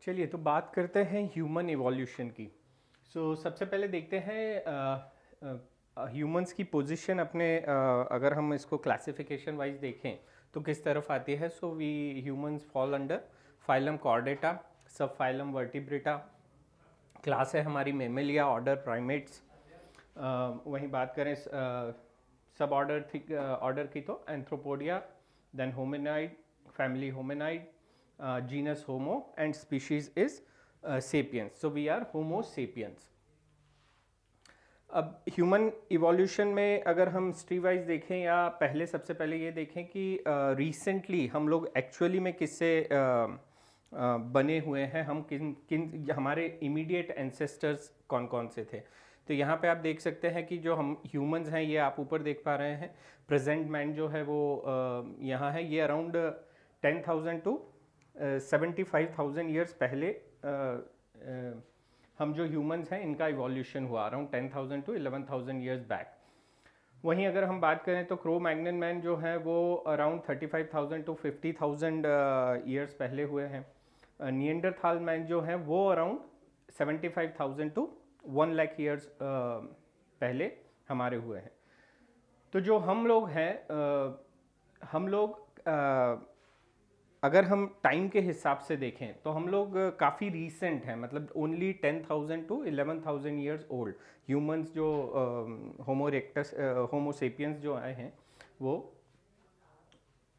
चलिए तो बात करते हैं ह्यूमन इवोल्यूशन की। सबसे पहले देखते हैं ह्यूमंस की पोजीशन अपने अगर हम इसको क्लासिफिकेशन वाइज देखें तो किस तरफ आती है। So we humans fall under phylum chordata, subphylum vertebrata, class है हमारी मेमेलिया, ऑर्डर प्राइमेट्स। वहीं बात करें सब ऑर्डर की तो anthropoidea, then hominid, family hominid, genus Homo and species is sapiens. So we are Homo sapiens. अब human evolution में अगर हम हिस्ट्री वाइज देखें या पहले सबसे पहले ये देखें कि रिसेंटली हम लोग एक्चुअली में किससे बने हुए हैं, हम किन किन हमारे इमीडिएट एंसेस्टर्स कौन कौन से थे। तो यहाँ पे आप देख सकते हैं कि जो हम ह्यूमंस हैं ये आप ऊपर देख पा रहे हैं। प्रेजेंट मैन जो है वो यहाँ है, ये अराउंड 10,000 टू 75,000 ईयर्स पहले हम जो ह्यूमंस हैं इनका इवोल्यूशन हुआ, अराउंड 10,000 टू 11,000 ईयर्स बैक। वहीं अगर हम बात करें तो क्रो मैग्नन मैन जो है वो अराउंड 35,000 टू 50,000 ईयर्स पहले हुए हैं। निएंडरथाल मैन जो है वो अराउंड 75,000 टू 1 लाख ईयर्स पहले हमारे हुए हैं। तो जो हम लोग हैं हम लोग अगर हम टाइम के हिसाब से देखें तो हम लोग काफ़ी रीसेंट हैं, मतलब only 10,000 to 11,000 years old humans जो होमो इरेक्टस होमो सेपियंस जो आए हैं वो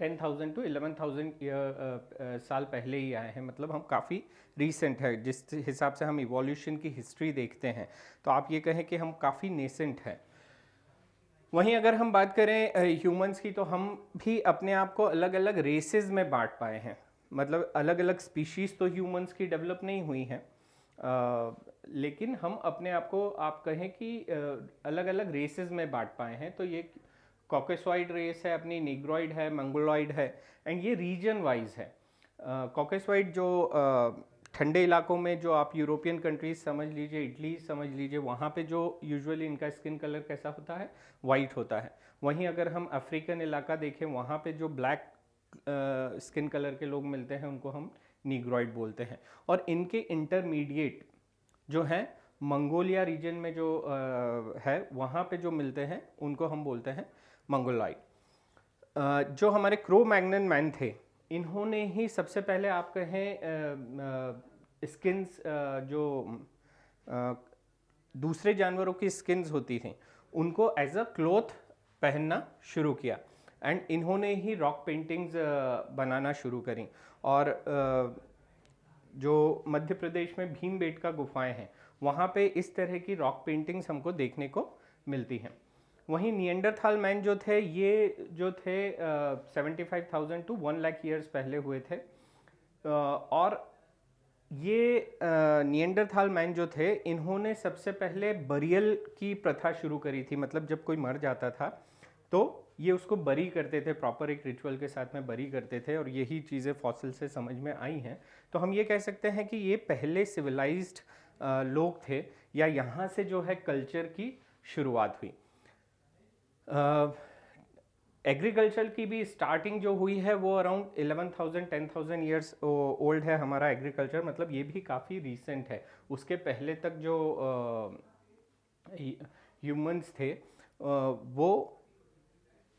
10,000 टू 11,000 साल पहले ही आए हैं। मतलब हम काफ़ी रीसेंट है जिस हिसाब से हम इवोल्यूशन की हिस्ट्री देखते हैं, तो आप ये कहें कि हम काफ़ी नेसेंट हैं। वहीं अगर हम बात करें ह्यूमंस की तो हम भी अपने आप को अलग अलग रेसेस में बांट पाए हैं, मतलब अलग अलग स्पीशीज़ तो ह्यूमंस की डेवलप नहीं हुई हैं, लेकिन हम अपने आप को आप कहें कि अलग अलग रेसेस में बांट पाए हैं। तो ये कॉकेसॉइड रेस है, अपनी निग्रोइड है, मंगोलॉइड है, एंड ये रीजन वाइज है। कॉकेसॉइड जो ठंडे इलाकों में, जो आप यूरोपियन कंट्रीज समझ लीजिए, इटली समझ लीजिए, वहाँ पे जो यूजुअली इनका स्किन कलर कैसा होता है, वाइट होता है। वहीं अगर हम अफ्रीकन इलाका देखें वहाँ पे जो ब्लैक स्किन कलर के लोग मिलते हैं उनको हम नीग्रॉइड बोलते हैं। और इनके इंटरमीडिएट जो हैं मंगोलिया रीजन में जो है वहाँ पे जो मिलते हैं उनको हम बोलते हैं मंगोलॉइड। जो हमारे क्रो मैग्नन मैन थे इन्होंने ही सबसे पहले आप कहें स्किन्स जो दूसरे जानवरों की स्किन्स होती थी उनको एज अ क्लॉथ पहनना शुरू किया, एंड इन्होंने ही रॉक पेंटिंग्स बनाना शुरू करी। और जो मध्य प्रदेश में भीमबेटका गुफाएं हैं वहाँ पे इस तरह की रॉक पेंटिंग्स हमको देखने को मिलती हैं। वहीं निएंडरथाल मैन जो थे ये जो थे 75,000 टू 1 लाख ईयर्स पहले हुए थे। और ये निएंडरथाल मैन जो थे इन्होंने सबसे पहले बरियल की प्रथा शुरू करी थी, मतलब जब कोई मर जाता था तो ये उसको बरी करते थे, प्रॉपर एक रिचुअल के साथ में बरी करते थे, और यही चीज़ें फॉसिल से समझ में आई हैं। तो हम ये कह सकते हैं कि ये पहले सिविलाइज्ड लोग थे, या यहाँ से जो है कल्चर की शुरुआत हुई। एग्रीकल्चर की भी स्टार्टिंग जो हुई है वो अराउंड 11,000 10,000 ईयर्स ओल्ड है हमारा एग्रीकल्चर, मतलब ये भी काफ़ी रीसेंट है। उसके पहले तक जो ह्यूमंस थे वो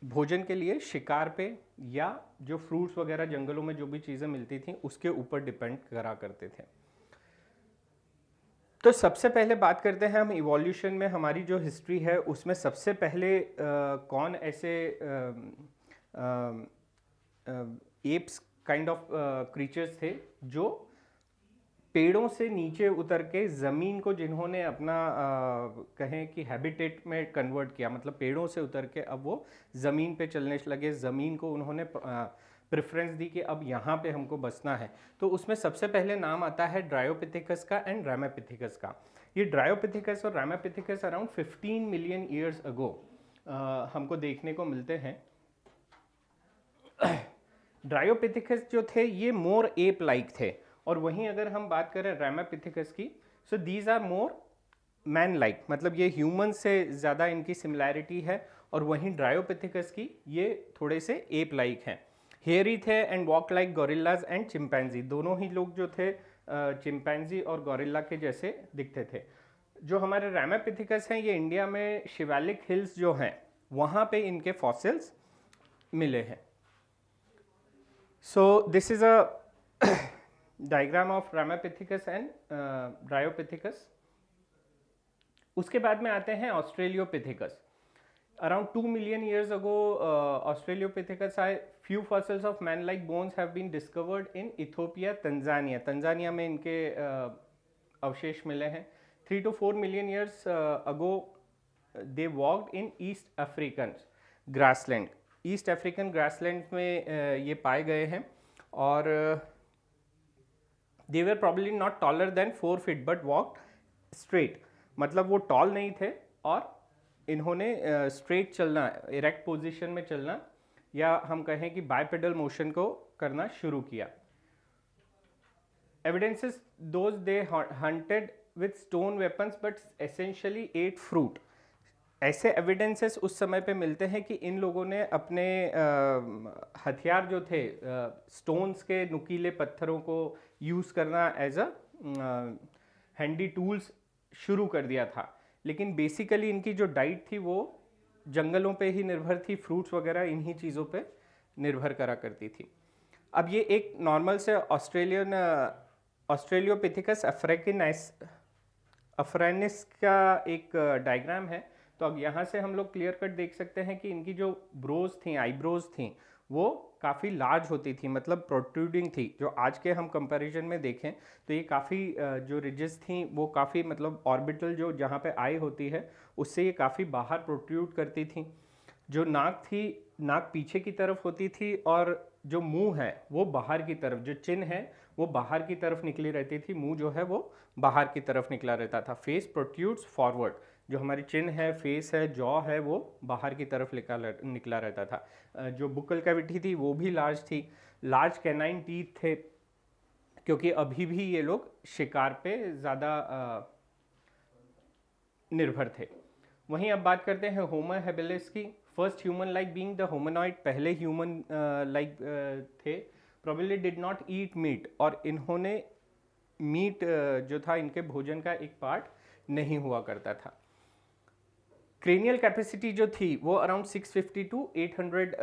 भोजन के लिए शिकार पे या जो फ्रूट्स वगैरह जंगलों में जो भी चीज़ें मिलती थी उसके ऊपर डिपेंड करा करते थे। तो सबसे पहले बात करते हैं हम इवोल्यूशन में हमारी जो हिस्ट्री है उसमें सबसे पहले कौन ऐसे एप्स काइंड ऑफ क्रीचर्स थे जो पेड़ों से नीचे उतर के ज़मीन को जिन्होंने अपना कहें कि हैबिटेट में कन्वर्ट किया, मतलब पेड़ों से उतर के अब वो ज़मीन पे चलने लगे, ज़मीन को उन्होंने प्रेफरेंस दी कि अब यहाँ पे हमको बसना है। तो उसमें सबसे पहले नाम आता है ड्रायोपिथेकस का एंड रामापिथेकस का। ये ड्रायोपिथेकस और Ramapithecus around 15 million years ago हमको देखने को मिलते हैं। ड्रायोपिथेकस जो थे ये मोर एप लाइक थे, और वहीं अगर हम बात करें रामापिथेकस की, so these are more man like, मतलब ये ह्यूमन से ज़्यादा इनकी सिमिलैरिटी है। और वहीं ड्रायोपिथेकस की ये थोड़े से एप लाइक हैं, हेयरी थे and walk like gorillas and chimpanzee. दोनों ही लोग जो थे चिंपैंजी और गोरिल्ला के जैसे दिखते थे। जो हमारे रैमापिथिकस हैं ये इंडिया में शिवालिक हिल्स जो हैं वहाँ पे इनके फॉसिल्स मिले हैं। So this is a diagram of ramapithecus and dryopithecus. उसके बाद में आते हैं australopithecus. Around 2 million years ago, Australopithecus, few fossils of man-like bones have been discovered in Ethiopia, Tanzania. Tanzania में इनके अवशेष मिले हैं। 3 to 4 million years ago, they walked in East African grassland. East African grassland में ये पाए गए हैं और they were probably not taller than 4 feet but walked straight. मतलब वो टॉल नहीं थे और इन्होंने स्ट्रेट चलना, इरेक्ट पोजीशन में चलना, या हम कहें कि बाइपेडल मोशन को करना शुरू किया। Evidences those they hunted with stone weapons but essentially ate fruit. ऐसे एविडेंसेस उस समय पे मिलते हैं कि इन लोगों ने अपने हथियार जो थे स्टोन्स के नुकीले पत्थरों को यूज़ करना एज अ हैंडी टूल्स शुरू कर दिया था। लेकिन बेसिकली इनकी जो डाइट थी वो जंगलों पे ही निर्भर थी, फ्रूट्स वगैरह इन्हीं चीज़ों पे निर्भर करा करती थी। अब ये एक नॉर्मल से ऑस्ट्रेलियोपिथिकस अफ्रेनिस का एक डायग्राम है। तो अब यहाँ से हम लोग क्लियर कट देख सकते हैं कि इनकी जो ब्रोज थी, आईब्रोज थी, वो काफ़ी लार्ज होती थी, मतलब प्रोट्रूडिंग थी। जो आज के हम कंपैरिजन में देखें तो ये काफ़ी जो रिजेस थी वो काफ़ी मतलब ऑर्बिटल जो जहाँ पे आई होती है उससे ये काफ़ी बाहर प्रोट्रूड करती थी। जो नाक थी, नाक पीछे की तरफ होती थी और जो मुंह है वो बाहर की तरफ, जो चिन है वो बाहर की तरफ निकली रहती थी, मुंह जो है वो बाहर की तरफ निकला रहता था। फेस प्रोट्रूड्स फॉरवर्ड, जो हमारी चिन है, फेस है, जॉ है, वो बाहर की तरफ निकला रहता था। जो बुक्कल कैविटी थी वो भी लार्ज थी। लार्ज कैनाइन टीथ थे क्योंकि अभी भी ये लोग शिकार पे ज़्यादा निर्भर थे। वहीं अब बात करते हैं होमो हेबिलिस की। First human like being the hominoid, पहले ह्यूमन लाइक थे। Probably did not eat meat, और इन्होंने मीट जो था इनके भोजन का एक पार्ट नहीं हुआ करता था। क्रेनियल कैपेसिटी जो थी वो अराउंड 650 टू 800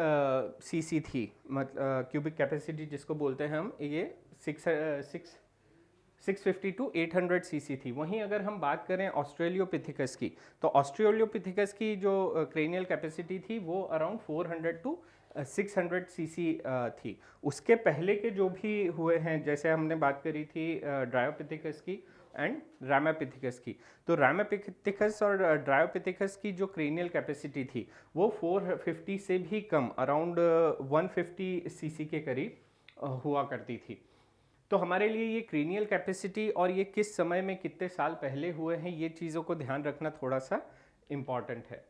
सीसी थी, मतलब क्यूबिक कैपेसिटी जिसको बोलते हैं हम, ये 650 टू 800 सीसी थी। वहीं अगर हम बात करें ऑस्ट्रेलियोपिथिकस की, तो ऑस्ट्रेलियोपिथिकस की जो क्रेनियल कैपेसिटी थी वो अराउंड 400 टू 600 सीसी थी। उसके पहले के जो भी हुए हैं, जैसे हमने बात करी थी ड्रायोपिथिकस की एंड रैमापिथिकस की, तो रैमापिथिकस और ड्रायोपिथिकस की जो क्रेनियल कैपेसिटी थी वो 450 से भी कम, अराउंड 150 सीसी के करीब हुआ करती थी। तो हमारे लिए ये क्रेनियल कैपेसिटी और ये किस समय में कितने साल पहले हुए हैं, ये चीज़ों को ध्यान रखना थोड़ा सा इम्पॉर्टेंट है।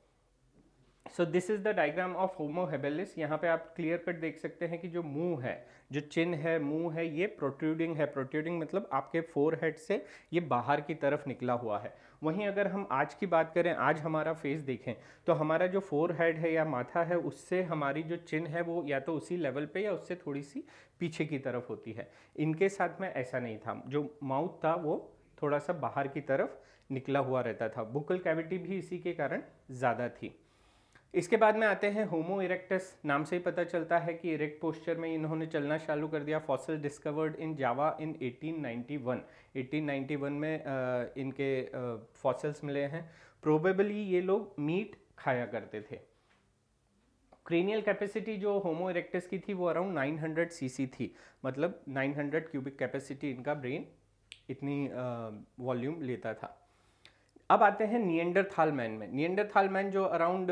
सो this is the diagram of homo habilis. यहाँ पे आप क्लियर कट देख सकते हैं कि जो मुंह है, जो चिन है, मुंह है, ये प्रोट्रूडिंग है। प्रोट्रूडिंग मतलब आपके फोरहेड से ये बाहर की तरफ निकला हुआ है। वहीं अगर हम आज की बात करें, आज हमारा फेस देखें, तो हमारा जो फोरहेड है या माथा है उससे हमारी जो चिन है वो या तो उसी लेवल पे या उससे थोड़ी सी पीछे की तरफ होती है। इनके साथ में ऐसा नहीं था, जो माउथ था वो थोड़ा सा बाहर की तरफ निकला हुआ रहता था। बुक्कल कैविटी भी इसी के कारण ज़्यादा थी। इसके बाद में आते हैं होमो इरेक्टस। नाम से ही पता चलता है कि इरेक्ट पोस्चर में इन्होंने चलना चालू कर दिया। फॉसिल डिस्कवर्ड इन जावा इन 1891। 1891 में इनके फॉसिल्स मिले हैं। प्रोबेबली ये लोग मीट खाया करते थे। क्रेनियल कैपेसिटी जो होमो इरेक्टस की थी वो अराउंड 900 सीसी थी, मतलब 900 क्यूबिक कैपेसिटी इनका ब्रेन इतनी वॉल्यूम लेता था। अब आते हैं निएंडरथाल मैन में। निएंडरथाल मैन जो around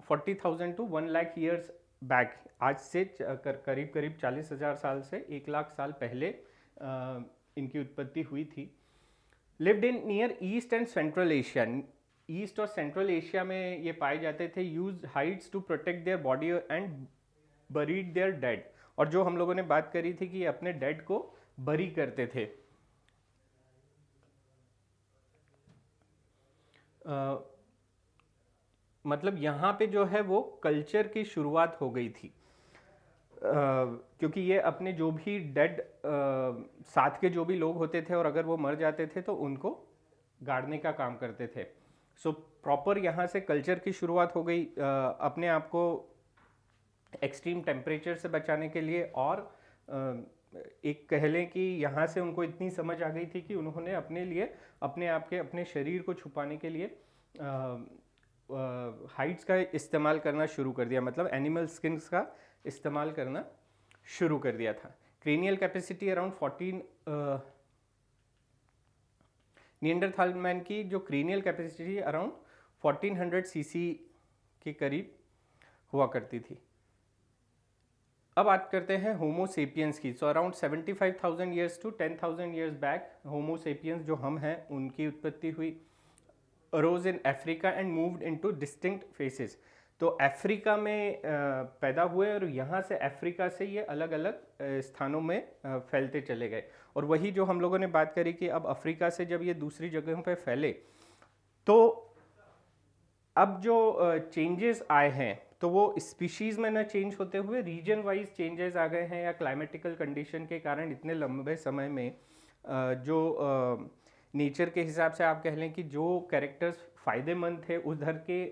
40,000 to 1 lakh years back, आज से करीब करीब 40,000 साल से 1 लाख साल पहले इनकी उत्पत्ति हुई थी। Lived in near east and central Asia. East और सेंट्रल एशिया में ये पाए जाते थे। Use hides to protect their body and buried their dead. और जो हम लोगों ने बात करी थी कि अपने डेड को बरी करते थे। मतलब यहाँ पे जो है वो कल्चर की शुरुआत हो गई थी। क्योंकि ये अपने जो भी डेड साथ के जो भी लोग होते थे और अगर वो मर जाते थे तो उनको गाड़ने का काम करते थे। सो प्रॉपर यहाँ से कल्चर की शुरुआत हो गई अपने आप को एक्सट्रीम टेम्परेचर से बचाने के लिए। और एक कह लें कि यहाँ से उनको इतनी समझ आ गई थी कि उन्होंने अपने लिए अपने आप के अपने शरीर को छुपाने के लिए हाइड्स का इस्तेमाल करना शुरू कर दिया, मतलब एनिमल स्किन्स का इस्तेमाल करना शुरू कर दिया था। क्रेनियल कैपेसिटी अराउंड 14 निएंडरथाल मैन की जो क्रेनियल कैपेसिटी अराउंड 1400 सीसी के करीब हुआ करती थी। अब बात करते हैं होमो सेपियंस की। So around 75,000 years to 10,000 years back homo sapiens जो हम हैं उनकी उत्पत्ति हुई। Arose in Africa and moved into distinct phases. तो अफ्रीका में पैदा हुए और यहाँ से अफ्रीका से ये अलग अलग स्थानों में फैलते चले गए। और वही जो हम लोगों ने बात करी कि अब अफ्रीका से जब ये दूसरी जगहों पे फैले तो अब जो चेंजेस आए हैं तो वो स्पीशीज़ में न चेंज होते हुए रीजन वाइज चेंजेस आ गए हैं, या क्लाइमेटिकल कंडीशन के कारण इतने लंबे समय में जो नेचर के हिसाब से आप कह लें कि जो कैरेक्टर्स फ़ायदेमंद थे उधर के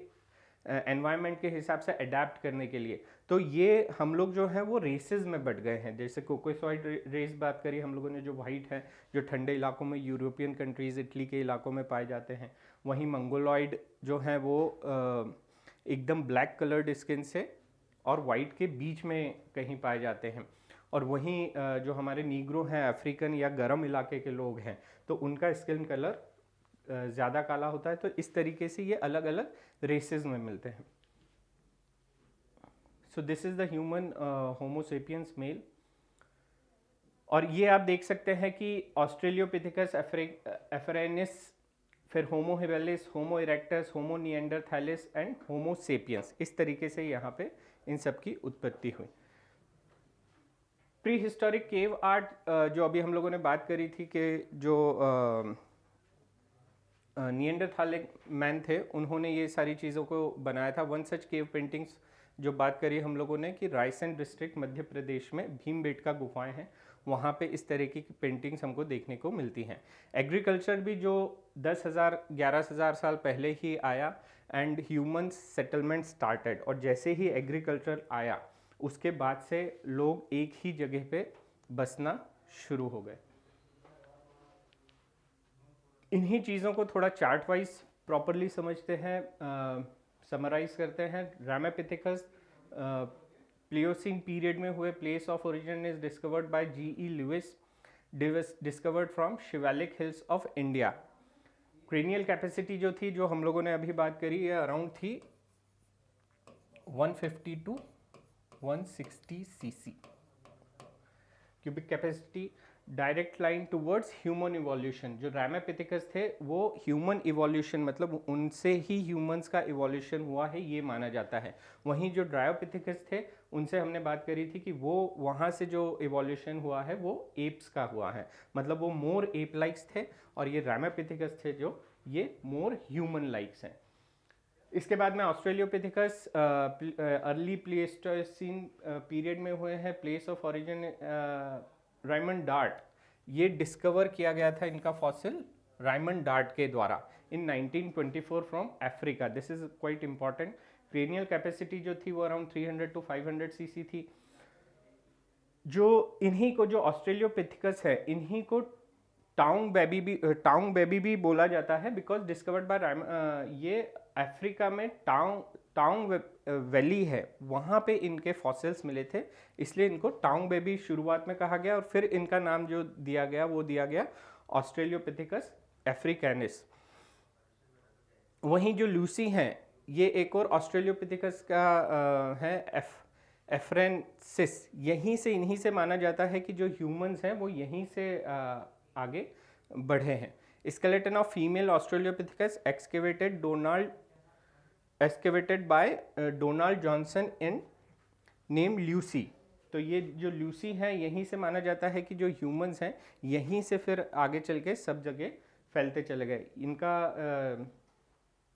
एनवायरनमेंट के हिसाब से अडेप्ट करने के लिए, तो ये हम लोग जो हैं वो रेसेस में बढ़ गए हैं। जैसे कोकोसॉइड रेस बात करी हम लोगों ने, जो वाइट है, जो ठंडे इलाकों में यूरोपियन कंट्रीज़ इटली के इलाकों में पाए जाते हैं। वहीं मंगोलॉइड जो हैं वो एकदम ब्लैक कलर्ड स्किन से और वाइट के बीच में कहीं पाए जाते हैं। और वहीं जो हमारे नीग्रो हैं, अफ्रीकन या गर्म इलाके के लोग हैं, तो उनका स्किन कलर ज़्यादा काला होता है। तो इस तरीके से ये अलग अलग रेसेस में मिलते हैं। So this is the human homo sapiens male. और ये आप देख सकते हैं कि ऑस्ट्रेलियोपिथेकस एफरेनिस, फिर homo habilis, homo erectus, homo neanderthalensis and homo sapiens, इस तरीके से यहाँ पे इन सब की उत्पत्ति हुई। प्री हिस्टोरिक केव आर्ट जो अभी हम लोगों ने बात करी थी कि जो निएंडरथालिक मैन थे उन्होंने ये सारी चीज़ों को बनाया था। वन सच केव पेंटिंग्स जो बात करी हम लोगों ने कि रायसेन डिस्ट्रिक्ट मध्य प्रदेश में भीमबेटका गुफाएं हैं, वहाँ पे इस तरीके की पेंटिंग्स हमको देखने को मिलती हैं। एग्रीकल्चर भी जो 10,000 11,000 साल पहले ही आया एंड ह्यूमन सेटलमेंट स्टार्टेड। और जैसे ही एग्रीकल्चर आया उसके बाद से लोग एक ही जगह पे बसना शुरू हो गए। इन्हीं चीज़ों को थोड़ा चार्ट वाइज प्रॉपरली समझते हैं, समराइज करते हैं। रामापिथेकस प्लियोसीन पीरियड में हुए। Place of origin is discovered by G.E. Lewis, discovered from Shivalik hills of India. Cranial capacity जो थी, जो हम लोगों ने अभी बात करी, ये अराउंड थी 150 to 160 cc. Cubic capacity direct line towards human evolution. जो रामापिथेकस थे वो ह्यूमन इवोल्यूशन, मतलब उनसे ही ह्यूमंस का इवोल्यूशन हुआ है ये माना जाता है। वहीं जो ड्रायोपिथेकस थे उनसे हमने बात करी थी कि वो वहाँ से जो इवोल्यूशन हुआ है वो एप्स का हुआ है, मतलब वो मोर एप लाइक्स थे। और ये रामापिथेकस थे जो ये मोर ह्यूमन लाइक्स हैं। इसके बाद में ऑस्ट्रेलियोपिथेकस अर्ली प्लेस्टोसीन पीरियड में हुए हैं। Place of origin Raymond dart, ये डिस्कवर किया गया था इनका फॉसिल रायमंड डार्ट के द्वारा इन 1924 from Africa. This is quite important. Cranial capacity जो थी वो अराउंड 300 टू 500 सीसी थी। जो इन्हीं को, जो ऑस्ट्रेलियोपिथेकस है, इन्हीं को टाउंग बेबी भी बोला जाता है, बिकॉज डिस्कवर्ड बाय ये अफ्रीका में टाउंग वैली है, वहाँ पे इनके फॉसिल्स मिले थे, इसलिए इनको टाउंग बेबी शुरुआत में कहा गया। और फिर इनका नाम जो दिया गया वो दिया गया ऑस्ट्रेलियोपिथेकस अफ्रीकैनिस। वहीं जो लूसी हैं, ये एक और ऑस्ट्रेलियोपिथेकस का है एफ्रेंसिस। यहीं से, इन्हीं से माना जाता है कि जो ह्यूमंस हैं वो यहीं से आगे बढ़े हैं। Skeleton of female australopithecus excavated by Donald Johanson in name Lucy. तो ये जो ल्यूसी है यहीं से माना जाता है कि जो ह्यूमंस हैं यहीं से फिर आगे चल के सब जगह फैलते चले गए। इनका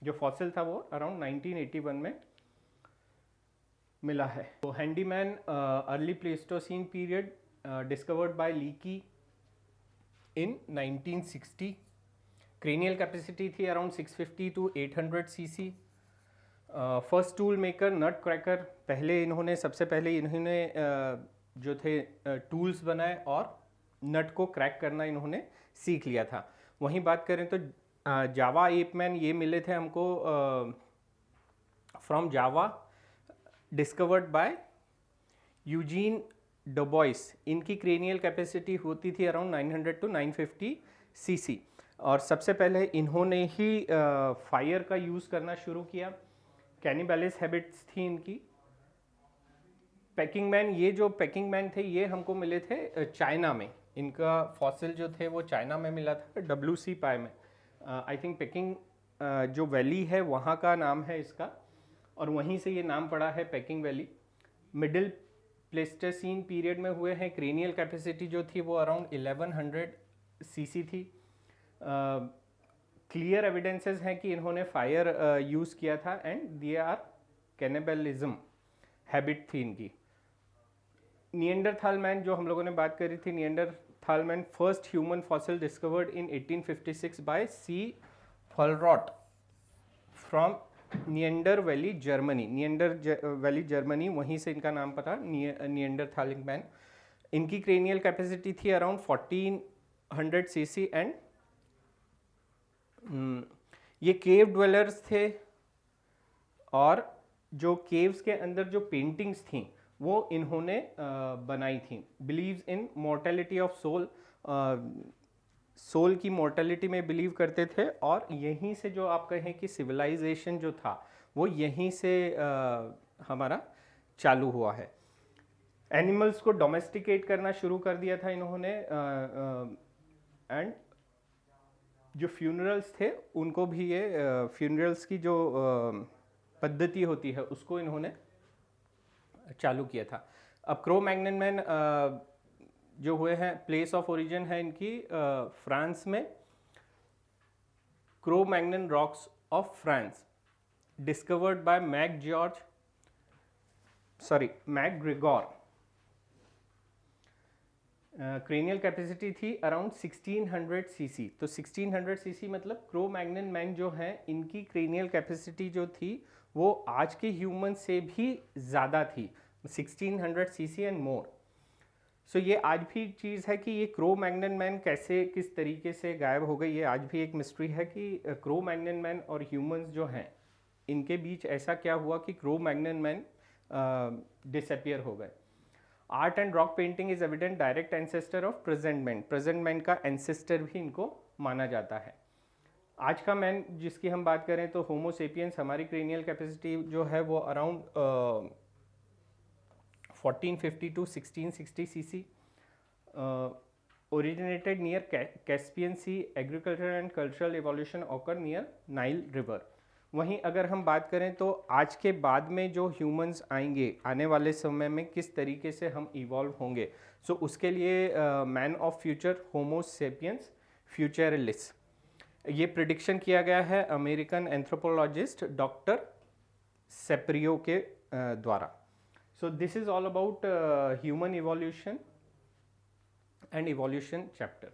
जो फॉसिल था वो अराउंड 1981 में मिला है। तो handyman early pleistocene period discovered by Leakey in 1960। Cranial capacity थी around 650 to 800 cc। First tool maker nut cracker, पहले इन्होंने सबसे पहले इन्होंने जो थे टूल्स बनाए और नट को क्रैक करना इन्होंने सीख लिया था। वहीं बात करें तो जावा एपमैन ये मिले थे हमको from Java, discovered by Eugene Dubois. इनकी क्रेनियल कैपेसिटी होती थी अराउंड 900 to 950 cc। और सबसे पहले इन्होंने ही फायर का यूज़ करना शुरू किया। कैनिबलिस हैबिट्स थी इनकी। पैकिंग मैन, ये जो पैकिंग मैन थे ये हमको मिले थे चाइना में। इनका फॉसिल जो थे वो चाइना में मिला था, WC पाए में। आई थिंक पैकिंग जो वैली है वहाँ का नाम है इसका, और वहीं से ये नाम पड़ा है Peking valley. Middle Pleistocene period में हुए हैं। क्रेनियल कैपेसिटी जो थी वो अराउंड 1100 cc थी। क्लियर एविडेंसेस हैं कि इन्होंने फायर यूज़ किया था and they are cannibalism habit थी इनकी। निएंडरथाल मैन जो हम लोगों ने बात करी थी, Neanderthal man first human fossil discovered in 1856 by C Fuhlrott from Neander valley Germany. Neander valley Germany, वहीं से इनका नाम पता निएंडरथाल मैन। इनकी क्रेनियल कैपेसिटी थी अराउंड 1400 cc एंड ये केव ड्वेलर्स थे, और जो केव्स के अंदर जो पेंटिंग्स थी वो इन्होंने बनाई थी। Believes in mortality of soul, soul की मॉर्टेलिटी में बिलीव करते थे, और यहीं से जो आप कहें कि सिविलाइजेशन जो था वो यहीं से हमारा चालू हुआ है। एनिमल्स को डोमेस्टिकेट करना शुरू कर दिया था इन्होंने, एंड जो फ्यूनरल्स थे उनको भी ये फ्यूनरल्स की जो पद्धति होती है उसको इन्होंने चालू किया था। अब क्रो मैग्नन मैन जो हुए हैं, प्लेस ऑफ ओरिजिन है इनकी फ्रांस में। Cro Magnon rocks of France, discovered by McGregor. Cranial capacity थी अराउंड 1600 cc। तो 1600 cc मतलब क्रो मैग्नन मैन जो हैं इनकी क्रेनियल कैपेसिटी जो थी वो आज के ह्यूमन से भी ज़्यादा थी, 1600 cc एंड मोर। सो ये आज भी चीज़ है कि ये क्रो मैग्नन मैन कैसे किस तरीके से गायब हो गई, ये आज भी एक मिस्ट्री है कि क्रो मैग्नन मैन और ह्यूमंस जो हैं इनके बीच ऐसा क्या हुआ कि क्रो मैग्नन मैन डिसअपियर हो गए। Art and rock painting is evident direct ancestor of present man. Present man का एंसेस्टर भी इनको माना जाता है। आज का मैन जिसकी हम बात करें तो होमो सेपियंस, हमारी क्रेनियल कैपेसिटी जो है वो around 1450 to 1660 cc। Originated near Caspian sea. Agriculture and cultural evolution occur near Nile river. वहीं अगर हम बात करें तो आज के बाद में जो ह्यूमंस आएंगे आने वाले समय में किस तरीके से हम इवॉल्व होंगे, सो उसके लिए man of future homo sapiens futuralis, ये प्रिडिक्शन किया गया है अमेरिकन एंथ्रोपोलॉजिस्ट डॉक्टर सेप्रियो के द्वारा। सो this is all about human evolution and evolution chapter.